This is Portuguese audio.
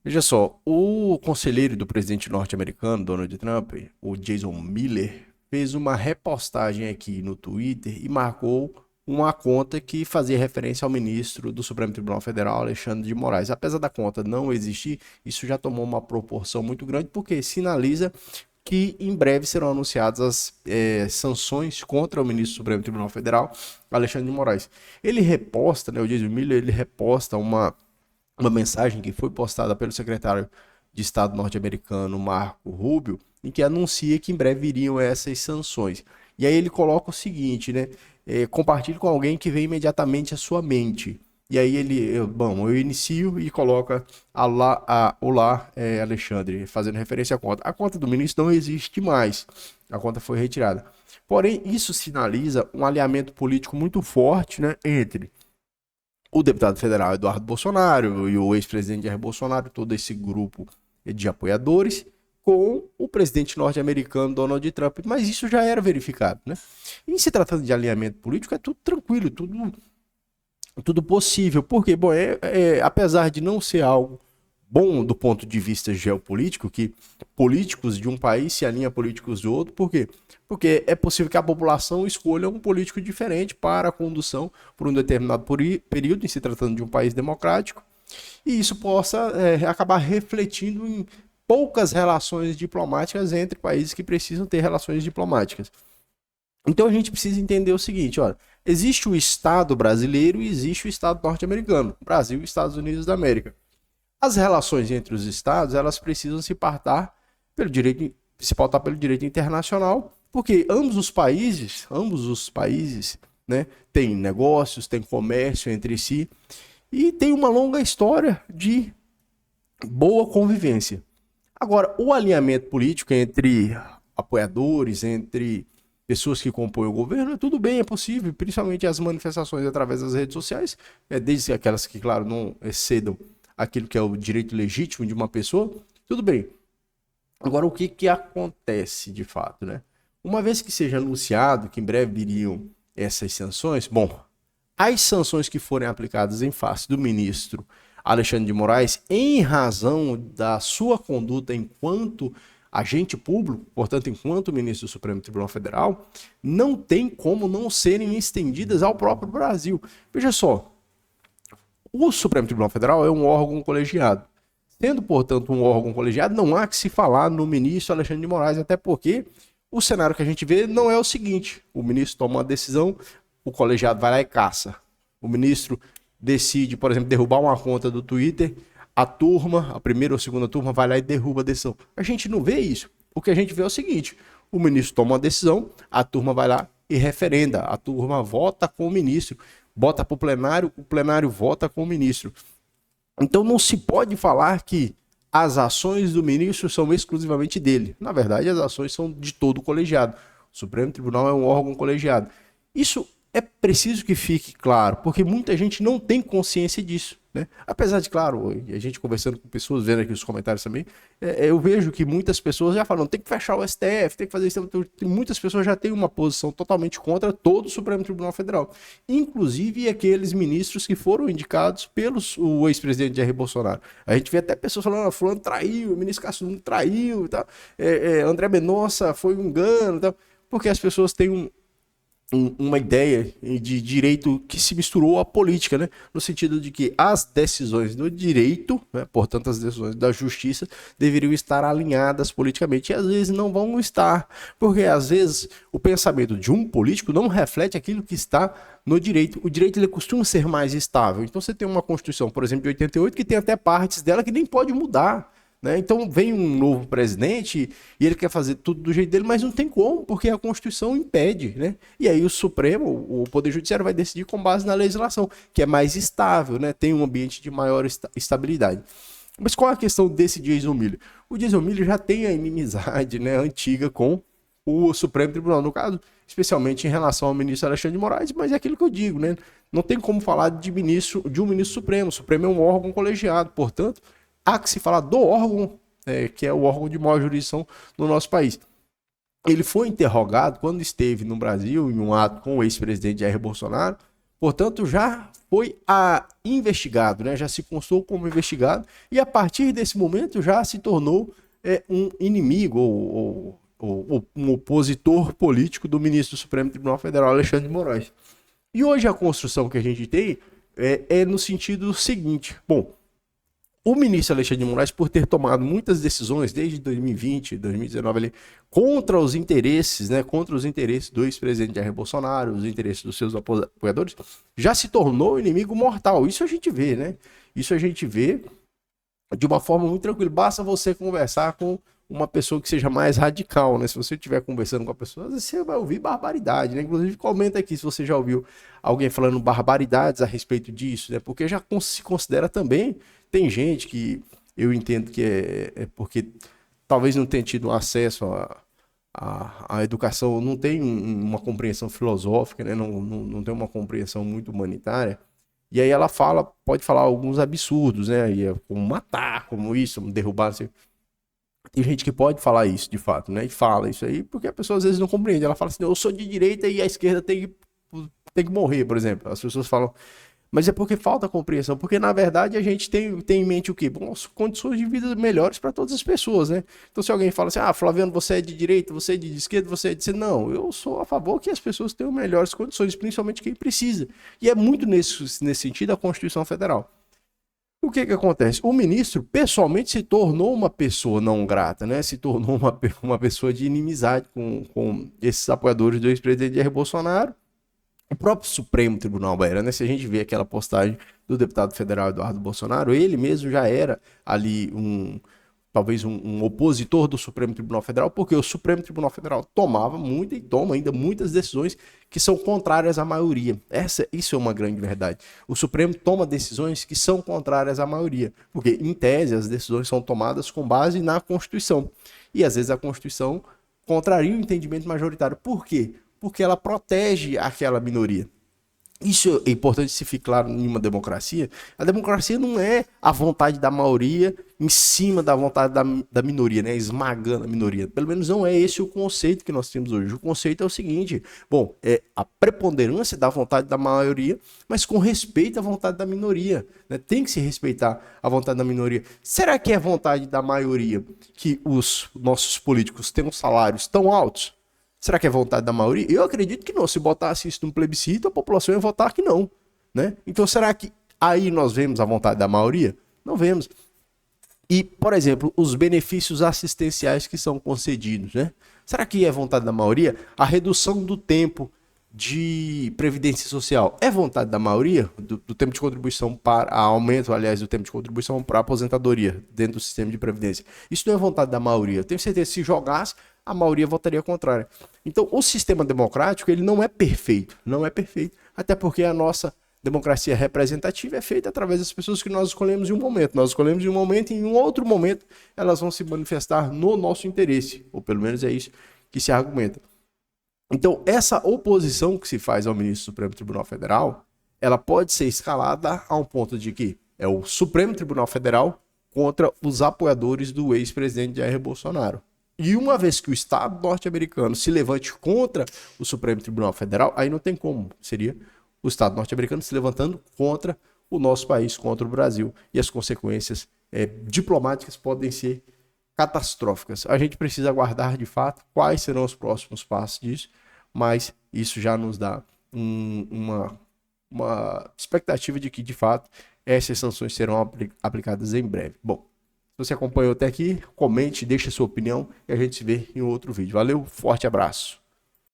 Veja só, o conselheiro do presidente norte-americano, Donald Trump, o Jason Miller, fez uma repostagem aqui no Twitter e marcou uma conta que fazia referência ao ministro do Supremo Tribunal Federal, Alexandre de Moraes. Apesar da conta não existir, isso já tomou uma proporção muito grande, porque sinaliza que em breve serão anunciadas as sanções contra o ministro do Supremo Tribunal Federal, Alexandre de Moraes. Ele reposta, né, o Jason Miller, ele reposta uma mensagem que foi postada pelo secretário de Estado norte-americano, Marco Rubio, em que anuncia que em breve viriam essas sanções. E aí ele coloca o seguinte, né? Compartilhe com alguém que vem imediatamente à sua mente. E aí eu inicio e coloca Olá, Alexandre, fazendo referência à conta. A conta do ministro não existe mais. A conta foi retirada. Porém, isso sinaliza um alinhamento político muito forte, né, entre o deputado federal Eduardo Bolsonaro e o ex-presidente Jair Bolsonaro, todo esse grupo de apoiadores, com o presidente norte-americano Donald Trump. Mas isso já era verificado, né? Em se tratando de alinhamento político, é tudo tranquilo, tudo possível. Porque, bom, apesar de não ser algo bom do ponto de vista geopolítico, que políticos de um país se alinham a políticos de outro, por quê? Porque é possível que a população escolha um político diferente para a condução por um determinado período, em se tratando de um país democrático, e isso possa acabar refletindo em poucas relações diplomáticas entre países que precisam ter relações diplomáticas. Então a gente precisa entender o seguinte, olha, existe o Estado brasileiro e existe o Estado norte-americano, Brasil e Estados Unidos da América. As relações entre os estados, elas precisam se pautar pelo direito internacional, porque ambos os países, né, têm negócios, têm comércio entre si e tem uma longa história de boa convivência. Agora, o alinhamento político entre apoiadores, entre pessoas que compõem o governo, tudo bem, é possível, principalmente as manifestações através das redes sociais, desde aquelas que, claro, não excedam aquilo que é o direito legítimo de uma pessoa, tudo bem. Agora, o que, que acontece de fato, né? Uma vez que seja anunciado que em breve viriam essas sanções, bom, as sanções que forem aplicadas em face do ministro Alexandre de Moraes, em razão da sua conduta enquanto agente público, portanto, enquanto ministro do Supremo Tribunal Federal, não tem como não serem estendidas ao próprio Brasil. Veja só, o Supremo Tribunal Federal é um órgão colegiado. Sendo, portanto, um órgão colegiado, não há que se falar no ministro Alexandre de Moraes, até porque o cenário que a gente vê não é o seguinte: o ministro toma uma decisão, o colegiado vai lá e caça. O ministro decide, por exemplo, derrubar uma conta do Twitter, a primeira ou segunda turma, vai lá e derruba a decisão. A gente não vê isso. O que a gente vê é o seguinte: o ministro toma uma decisão, a turma vai lá e referenda, a turma vota com o ministro, bota para o plenário vota com o ministro. Então não se pode falar que as ações do ministro são exclusivamente dele. Na verdade, as ações são de todo o colegiado. O Supremo Tribunal é um órgão colegiado. Isso é preciso que fique claro, porque muita gente não tem consciência disso, né? Apesar de, claro, a gente conversando com pessoas, vendo aqui os comentários também, eu vejo que muitas pessoas já falam, tem que fechar o STF, tem que fazer isso. Muitas pessoas já têm uma posição totalmente contra todo o Supremo Tribunal Federal, inclusive aqueles ministros que foram indicados pelo ex-presidente Jair Bolsonaro. A gente vê até pessoas falando, fulano traiu, o ministro Cássio Nunes traiu, tá? André Mendonça foi um engano, tá? Porque as pessoas têm uma ideia de direito que se misturou à política, né? No sentido de que as decisões do direito, né, portanto as decisões da justiça, deveriam estar alinhadas politicamente, e às vezes não vão estar, porque às vezes o pensamento de um político não reflete aquilo que está no direito. O direito ele costuma ser mais estável. Então você tem uma Constituição, por exemplo, de 88, que tem até partes dela que nem pode mudar. Né? Então vem um novo presidente e ele quer fazer tudo do jeito dele, mas não tem como, porque a Constituição impede. Né? E aí o Supremo, o Poder Judiciário, vai decidir com base na legislação, que é mais estável, né? Tem um ambiente de maior estabilidade. Mas qual é a questão desse Jason Miller? O Jason Miller já tem a inimizade, né, antiga com o Supremo Tribunal, no caso, especialmente em relação ao ministro Alexandre de Moraes, mas é aquilo que eu digo, né? Não tem como falar de um ministro Supremo. O Supremo é um órgão colegiado, portanto, há que se falar do órgão, que é o órgão de maior jurisdição no nosso país. Ele foi interrogado quando esteve no Brasil em um ato com o ex-presidente Jair Bolsonaro, portanto, já foi investigado, né? Já se constou como investigado e a partir desse momento já se tornou um inimigo ou um opositor político do ministro do Supremo Tribunal Federal, Alexandre de Moraes. E hoje a construção que a gente tem é no sentido seguinte. Bom, o ministro Alexandre de Moraes, por ter tomado muitas decisões desde 2020, 2019, ali, contra os interesses, né, contra os interesses do ex-presidente Jair Bolsonaro, os interesses dos seus apoiadores, já se tornou inimigo mortal. Isso a gente vê, né? Isso a gente vê de uma forma muito tranquila. Basta você conversar com uma pessoa que seja mais radical, né? Se você estiver conversando com a pessoa, você vai ouvir barbaridade, né? Inclusive, comenta aqui se você já ouviu alguém falando barbaridades a respeito disso, né? Porque já se considera também. Tem gente que eu entendo que é porque talvez não tenha tido acesso à educação, não tem uma compreensão filosófica, né? Não tem uma compreensão muito humanitária. E aí ela pode falar alguns absurdos, né? Como matar, como isso, derrubar, assim. Tem gente que pode falar isso, de fato, né? E fala isso aí, porque a pessoa às vezes não compreende. Ela fala assim, eu sou de direita e a esquerda tem que morrer, por exemplo. As pessoas falam, mas é porque falta compreensão, porque na verdade a gente tem em mente o quê? Bom, condições de vida melhores para todas as pessoas, né? Então se alguém fala assim, Flaviano, você é de direita, você é de esquerda, você é de... Não, eu sou a favor que as pessoas tenham melhores condições, principalmente quem precisa. E é muito nesse sentido a Constituição Federal. O que acontece? O ministro, pessoalmente, se tornou uma pessoa não grata, né? Se tornou uma pessoa de inimizade com esses apoiadores do ex-presidente Jair Bolsonaro. O próprio Supremo Tribunal era, né? Se a gente vê aquela postagem do deputado federal Eduardo Bolsonaro, ele mesmo já era ali talvez um opositor do Supremo Tribunal Federal, porque o Supremo Tribunal Federal tomava e toma ainda muitas decisões que são contrárias à maioria. Isso é uma grande verdade. O Supremo toma decisões que são contrárias à maioria, porque, em tese, as decisões são tomadas com base na Constituição. E, às vezes, a Constituição contraria o entendimento majoritário. Por quê? Porque ela protege aquela minoria. Isso é importante se ficar claro em uma democracia. A democracia não é a vontade da maioria em cima da vontade da minoria, né? Esmagando a minoria. Pelo menos não é esse o conceito que nós temos hoje. O conceito é o seguinte, bom, é a preponderância da vontade da maioria, mas com respeito à vontade da minoria, né? Tem que se respeitar a vontade da minoria. Será que é vontade da maioria que os nossos políticos tenham salários tão altos? Será que é vontade da maioria? Eu acredito que não. Se botasse isso num plebiscito, a população ia votar que não, né? Então, será que aí nós vemos a vontade da maioria? Não vemos. E, por exemplo, os benefícios assistenciais que são concedidos, né? Será que é vontade da maioria? A redução do tempo de previdência social é vontade da maioria? Do tempo de contribuição para aumento, aliás, do tempo de contribuição para a aposentadoria dentro do sistema de previdência. Isso não é vontade da maioria. Eu tenho certeza que se jogasse, a maioria votaria contrária. Então, o sistema democrático, ele não é perfeito. Não é perfeito. Até porque a nossa democracia representativa é feita através das pessoas que nós escolhemos em um momento. Nós escolhemos em um momento e em um outro momento elas vão se manifestar no nosso interesse. Ou pelo menos é isso que se argumenta. Então, essa oposição que se faz ao ministro do Supremo Tribunal Federal, ela pode ser escalada a um ponto de que é o Supremo Tribunal Federal contra os apoiadores do ex-presidente Jair Bolsonaro. E uma vez que o Estado norte-americano se levante contra o Supremo Tribunal Federal, aí não tem como. Seria o Estado norte-americano se levantando contra o nosso país, contra o Brasil. E as consequências diplomáticas podem ser catastróficas. A gente precisa aguardar, de fato, quais serão os próximos passos disso, mas isso já nos dá uma expectativa de que, de fato, essas sanções serão aplicadas em breve. Bom, se você acompanhou até aqui, comente, deixe a sua opinião e a gente se vê em outro vídeo. Valeu, forte abraço.